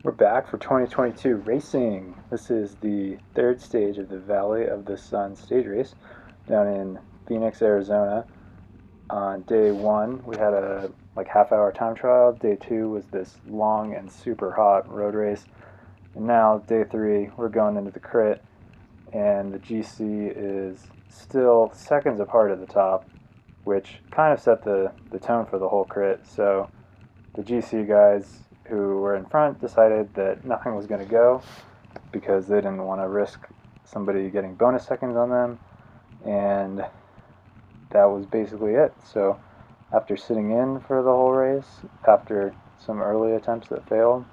We're back for 2022 racing. This is the third stage of the Valley of the Sun stage race down in Phoenix, Arizona. On day one, we had a half-hour time trial. Day two was this long and super hot road race. And now, day three, we're going into the crit, and the GC is still seconds apart at the top, which kind of set the tone for the whole crit. So the GC guys who were in front decided that nothing was going to go because they didn't want to risk somebody getting bonus seconds on them, and that was basically it. So after sitting in for the whole race, after some early attempts that failed,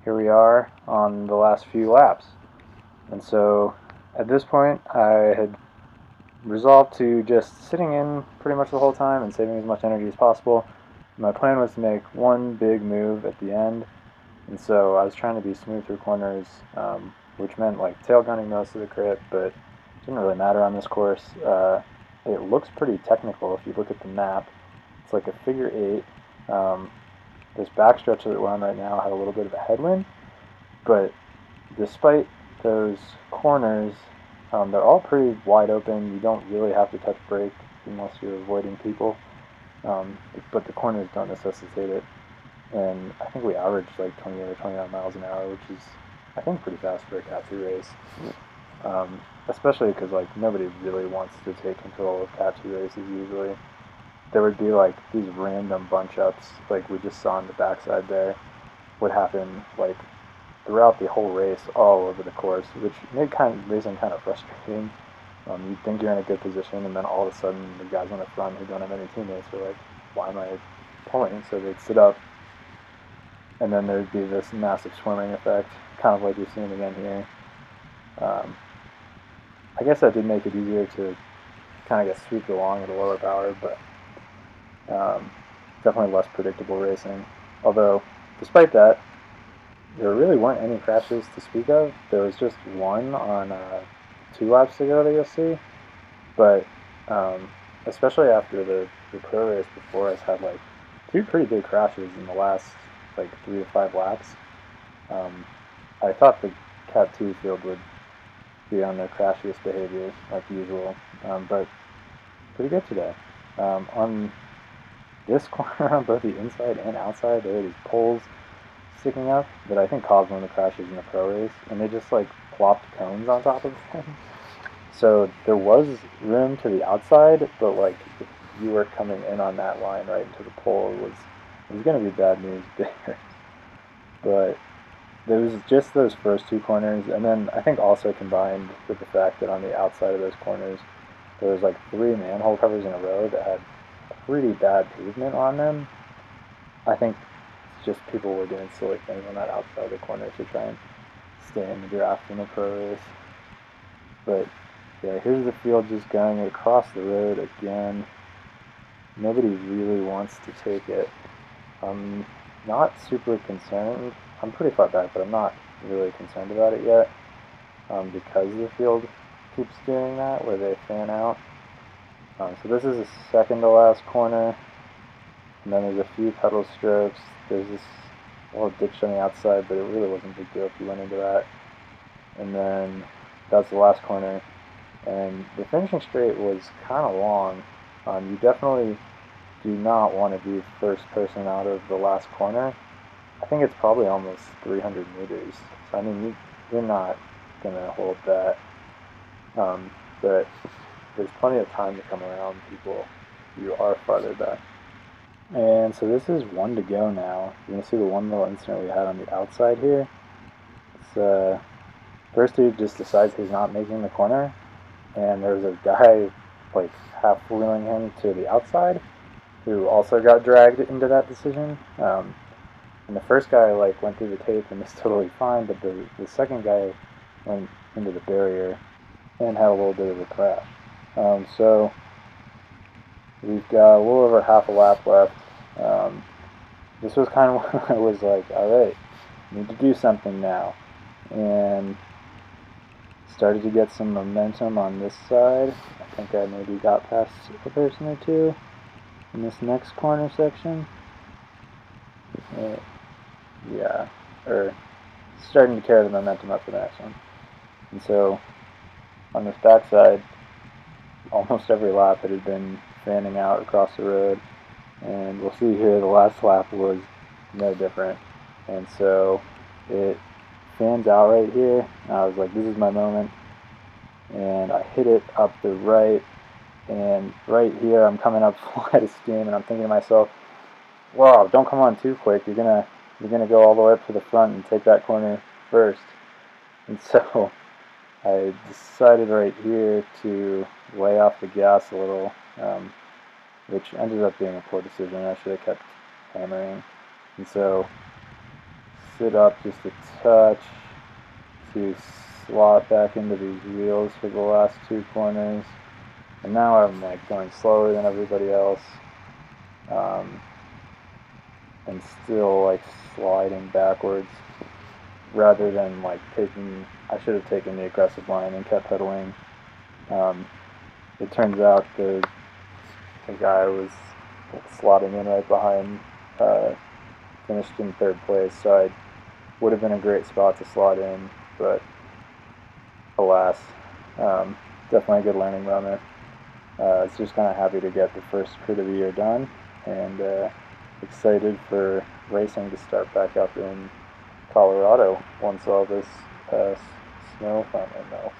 here we are on the last few laps. And so at this point, I had resolved to just sitting in pretty much the whole time and saving as much energy as possible. My plan was to make one big move at the end, and so I was trying to be smooth through corners, which meant tail gunning most of the crit, but it didn't really matter on this course. It looks pretty technical if you look at the map. It's like a figure eight. This backstretch that we're on right now had a little bit of a headwind, but despite those corners, they're all pretty wide open. You don't really have to touch brake unless you're avoiding people. But the corners don't necessitate it, and I think we averaged 28 or 29 miles an hour, which is, I think, pretty fast for a Cat 2 race. Especially because nobody really wants to take control of Cat 2 races usually. There would be these random bunch ups, like we just saw on the backside there, would happen throughout the whole race, all over the course, which made racing kind of frustrating. You'd think you're in a good position, and then all of a sudden the guys on the front who don't have any teammates are like, why am I pulling? So they'd sit up, and then there'd be this massive swimming effect, kind of like you're seeing again here. I guess that did make it easier to kind of get swooped along at a lower power, but definitely less predictable racing. Although, despite that, there really weren't any crashes to speak of. There was just one on 2 laps to go that you'll see, but especially after the pro race before us had 2 pretty big crashes in the last 3 to 5 laps. I thought the Cat 2 field would be on their crashiest behavior like usual, but pretty good today. On this corner, on both the inside and outside, there are these poles sticking up that I think caused one of the crashes in the pro race, and they just plopped cones on top of them. So there was room to the outside, but if you were coming in on that line right into the pole, it was going to be bad news there. But there was just those first 2 corners, and then I think also combined with the fact that on the outside of those corners there was 3 manhole covers in a row that had pretty bad pavement on them. I think it's just people were doing silly things on that outside of the corner to try and stay in the draft in the pro race. But yeah, here's the field just going across the road again. Nobody really wants to take it. I'm not super concerned. I'm pretty far back, but I'm not really concerned about it yet, because the field keeps doing that, where they fan out. So this is the second to last corner, and then there's a few pedal strokes. There's this little ditch on the outside, but it really wasn't a big deal if you went into that. And then that's the last corner, and the finishing straight was kind of long. You definitely do not want to be first person out of the last corner. I think it's probably almost 300 meters. So I mean, you're not going to hold that. But there's plenty of time to come around people who are farther back. And so this is 1 to go now. You're going to see the one little incident we had on the outside here. It's, first dude just decides he's not making the corner, and there's a guy half wheeling him to the outside who also got dragged into that decision. And the first guy went through the tape and was totally fine, but the second guy went into the barrier and had a little bit of a crash. So we've got a little over half a lap left. This was kind of when I was alright, need to do something now. And started to get some momentum on this side. I think I maybe got past a person or 2 in this next corner section. Yeah, or starting to carry the momentum up to the next one. And so on this backside, almost every lap it had been fanning out across the road, and we'll see here the last lap was no different. And so it fans out right here, and I was like, this is my moment, and I hit it up the right, and right here I'm coming up full head of steam, and I'm thinking to myself, wow, don't come on too quick, you're gonna go all the way up to the front and take that corner first. And so I decided right here to lay off the gas a little, which ended up being a poor decision. I should have kept hammering. And so sit up just a touch to slot back into these wheels for the last two corners. And now I'm like going slower than everybody else, and still like sliding backwards rather than like taking. I should have taken the aggressive line and kept pedaling. It turns out the guy was slotting in right behind, finished in third place, so I would have been a great spot to slot in, but alas, definitely a good learning moment. I was just kind of happy to get the first crit of the year done, and excited for racing to start back up in Colorado once all this snow finally melts.